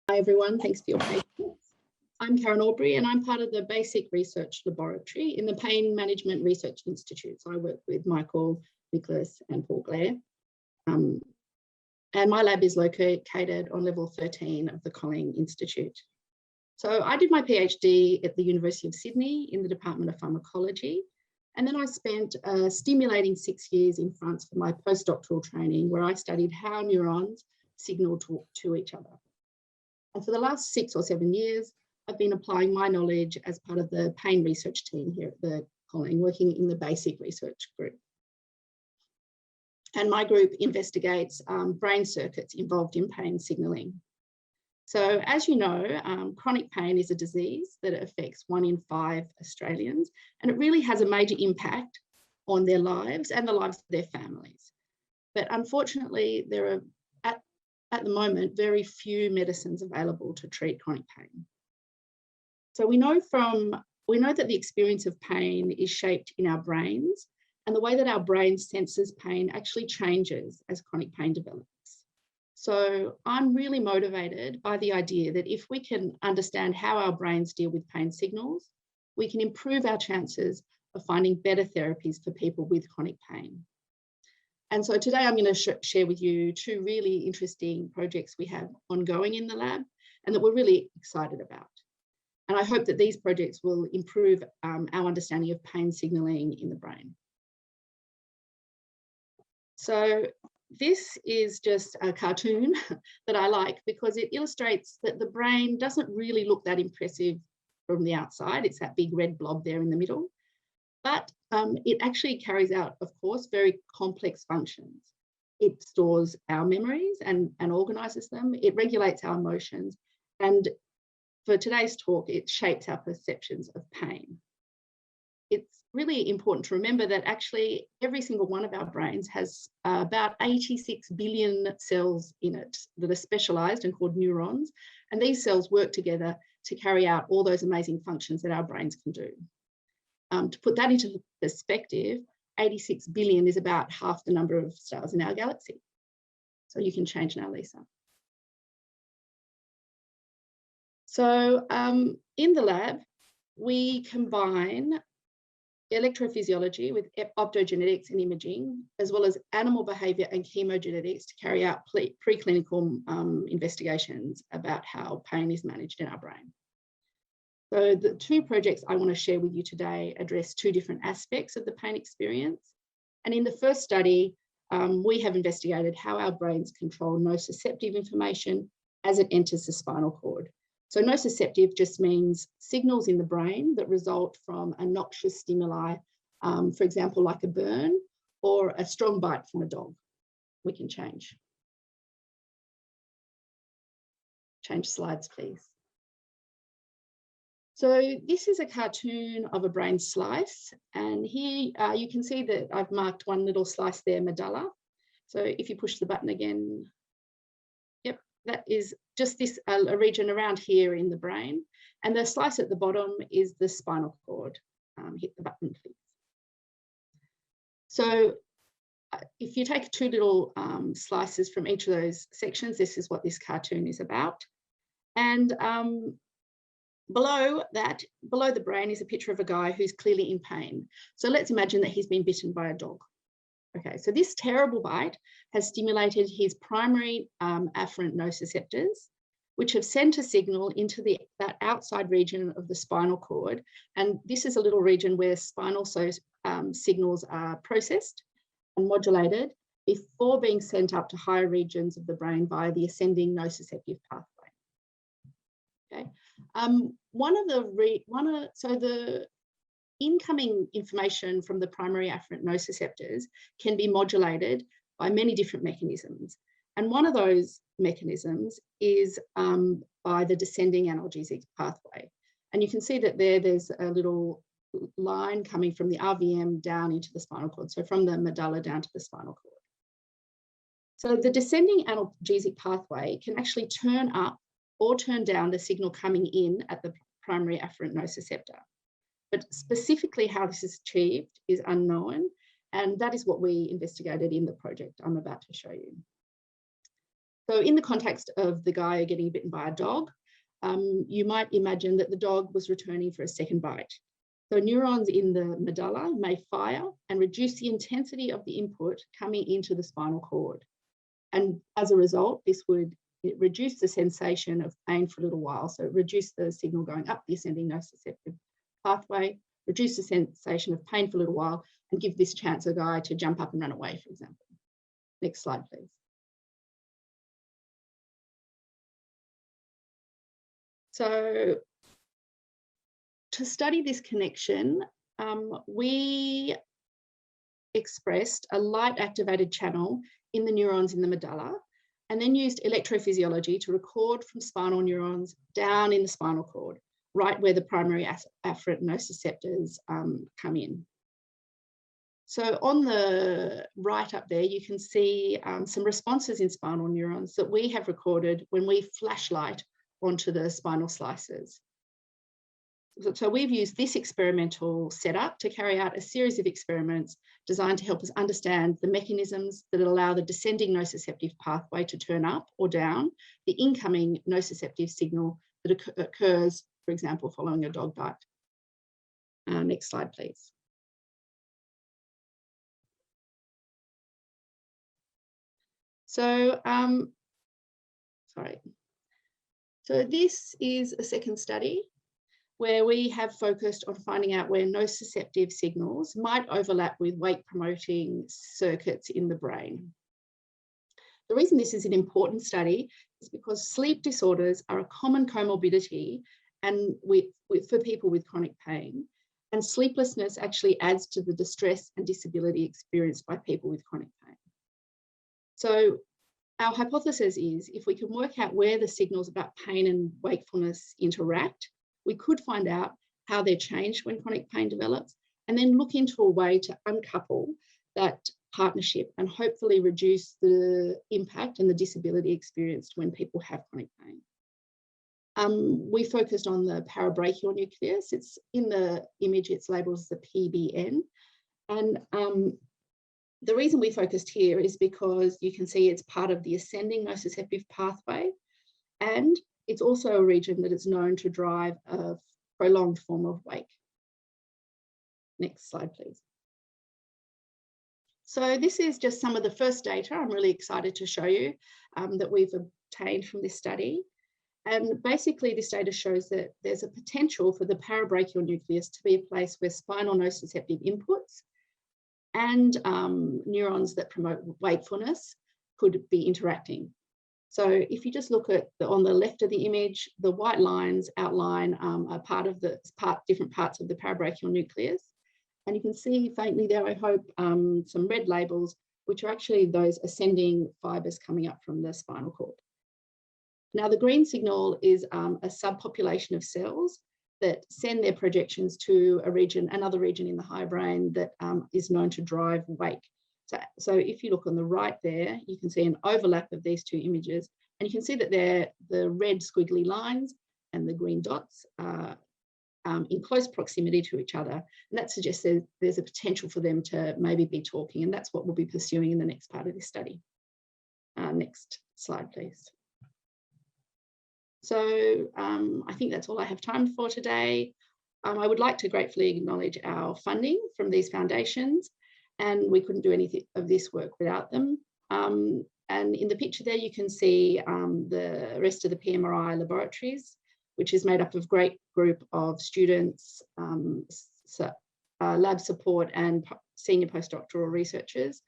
Hi everyone, thanks for your patience. I'm Karin Aubrey and I'm part of the Basic Research Laboratory in the Pain Management Research Institute. So I work with Michael, Nicholas and Paul Blair. And my lab is located on level 13 of the Karin Institute. So I did my PhD at the University of Sydney in the Department of Pharmacology. And then I spent a stimulating 6 years in France for my postdoctoral training, where I studied how neurons signal to each other. And for the last 6 or 7 years, I've been applying my knowledge as part of the pain research team here at the Karin, working in the basic research group. And my group investigates brain circuits involved in pain signalling. So as you know, chronic pain is a disease that affects 1 in 5 Australians, and it really has a major impact on their lives and the lives of their families. But unfortunately, there are at the moment very few medicines available to treat chronic pain. So we know that the experience of pain is shaped in our brains, and the way that our brain senses pain actually changes as chronic pain develops. So I'm really motivated by the idea that if we can understand how our brains deal with pain signals, we can improve our chances of finding better therapies for people with chronic pain. And so today I'm going to share with you 2 really interesting projects we have ongoing in the lab and that we're really excited about. And I hope that these projects will improve our understanding of pain signalling in the brain. So this is just a cartoon that I like because it illustrates that the brain doesn't really look that impressive from the outside. It's that big red blob there in the middle. But it actually carries out, of course, very complex functions. It stores our memories and organises them. It regulates our emotions. And for today's talk, it shapes our perceptions of pain. It's really important to remember that actually every single one of our brains has about 86 billion cells in it that are specialised and called neurons. And these cells work together to carry out all those amazing functions that our brains can do. To put that into perspective, 86 billion is about half the number of stars in our galaxy. So you can change now, Lisa. So in the lab, we combine electrophysiology with optogenetics and imaging, as well as animal behaviour and chemogenetics to carry out preclinical investigations about how pain is managed in our brain. So the 2 projects I want to share with you today address 2 different aspects of the pain experience. And in the first study, we have investigated how our brains control nociceptive information as it enters the spinal cord. So nociceptive just means signals in the brain that result from a noxious stimuli, for example, like a burn or a strong bite from a dog. We can change slides, please. So this is a cartoon of a brain slice, and here you can see that I've marked one little slice there, medulla. So if you push the button again, yep, that is just this a region around here in the brain, and the slice at the bottom is the spinal cord. Hit the button, please. So if you take 2 little slices from each of those sections, this is what this cartoon is about. And below the brain is a picture of a guy who's clearly in pain. So let's imagine that he's been bitten by a dog. Okay, so this terrible bite has stimulated his primary afferent nociceptors, which have sent a signal into that outside region of the spinal cord. And this is a little region where spinal signals are processed and modulated before being sent up to higher regions of the brain via the ascending nociceptive pathway. Okay. So the incoming information from the primary afferent nociceptors can be modulated by many different mechanisms. And one of those mechanisms is by the descending analgesic pathway. And you can see that there's a little line coming from the RVM down into the spinal cord. So from the medulla down to the spinal cord. So the descending analgesic pathway can actually turn up or turn down the signal coming in at the primary afferent nociceptor. But specifically how this is achieved is unknown, and that is what we investigated in the project I'm about to show you. So in the context of the guy getting bitten by a dog, you might imagine that the dog was returning for a second bite. So neurons in the medulla may fire and reduce the intensity of the input coming into the spinal cord. And as a result, this would reduce the sensation of pain for a little while. So reduce the signal going up the ascending nociceptive pathway, reduce the sensation of pain for a little while, and give this chance a guy to jump up and run away, for example. Next slide, please. So to study this connection, we expressed a light-activated channel in the neurons in the medulla, and then used electrophysiology to record from spinal neurons down in the spinal cord, right where the primary afferent nociceptors come in. So on the right up there, you can see some responses in spinal neurons that we have recorded when we flashlight onto the spinal slices. So we've used this experimental setup to carry out a series of experiments designed to help us understand the mechanisms that allow the descending nociceptive pathway to turn up or down the incoming nociceptive signal that occurs, for example, following a dog bite. Next slide, please. So, So this is a second study where we have focused on finding out where nociceptive signals might overlap with wake-promoting circuits in the brain. The reason this is an important study is because sleep disorders are a common comorbidity and for people with chronic pain, and sleeplessness actually adds to the distress and disability experienced by people with chronic pain. So our hypothesis is if we can work out where the signals about pain and wakefulness interact, we could find out how they're changed when chronic pain develops, and then look into a way to uncouple that partnership and hopefully reduce the impact and the disability experienced when people have chronic pain. We focused on the parabrachial nucleus. It's in the image, it's labelled as the PBN. And the reason we focused here is because you can see it's part of the ascending nociceptive pathway, and it's also a region that is known to drive a prolonged form of wake. Next slide, please. So this is just some of the first data I'm really excited to show you that we've obtained from this study. And basically this data shows that there's a potential for the parabrachial nucleus to be a place where spinal nociceptive inputs and neurons that promote wakefulness could be interacting. So if you just look at on the left of the image, the white lines outline a part of different parts of the parabrachial nucleus. And you can see faintly there, I hope, some red labels, which are actually those ascending fibers coming up from the spinal cord. Now, the green signal is a subpopulation of cells that send their projections to another region in the high brain that is known to drive wake. So if you look on the right there, you can see an overlap of these two images, and you can see that the red squiggly lines and the green dots are in close proximity to each other. And that suggests that there's a potential for them to maybe be talking, and that's what we'll be pursuing in the next part of this study. Next slide, please. So I think that's all I have time for today. I would like to gratefully acknowledge our funding from these foundations, and we couldn't do anything of this work without them. And in the picture there, you can see the rest of the PMRI Laboratories, which is made up of a great group of students, lab support and senior postdoctoral researchers.